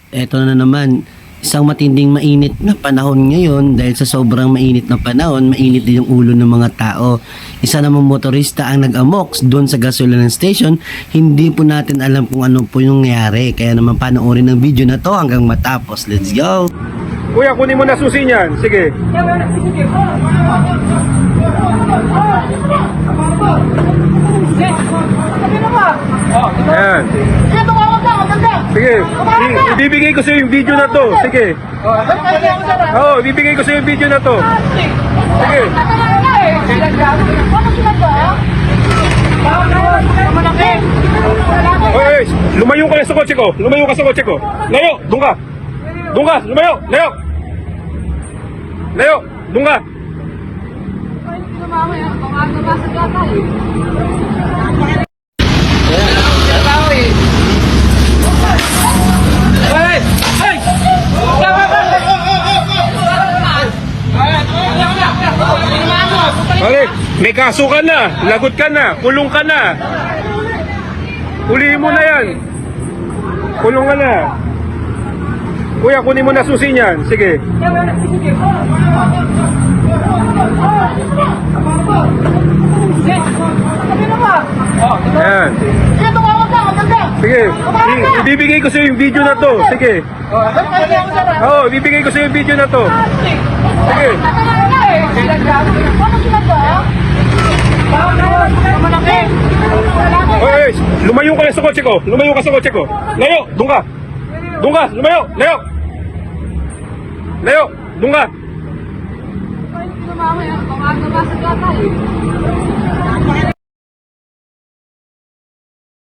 Eto na naman, isang matinding mainit na panahon ngayon dahil sa sobrang mainit na panahon, mainit din yung ulo ng mga tao. Isa namang motorista ang nag-amok doon sa gasoline station, hindi po natin alam kung ano po yung nangyari. Kaya naman panoorin ng video na to hanggang matapos. Let's go! Kuya, kunin mo na susi niyan. Sige. Ayan. Sige. Ibibigay ko sa yung video na to. Sige. Oo, ibibigay ko sa yung video na to. Sige. Oy, lumayo ka sa kotse ko. Lumayo ka sa kotse ko. Layo, doon ka. Doon ka, lumayo, layo. Layo, doon ka. Okay, may kaso ka na, lagot ka na, kulong ka na. Huliin mo na yan. Kulong ka na. Kuya, kunin mo na susi niyan. Sige. Ayan. Sige. Ibibigay ko sa yung video na to. Sige. Oo, ibibigay ko sa yung video na to. Sige. Oy, lumayo ka sa kotse ko. Lumayo ka sa kotse ko. Layo, doon ka. Doon ka, lumayo, layo. Layo, doon ka. Ay, hindi na mamaya. Baka nabasa ka tayo.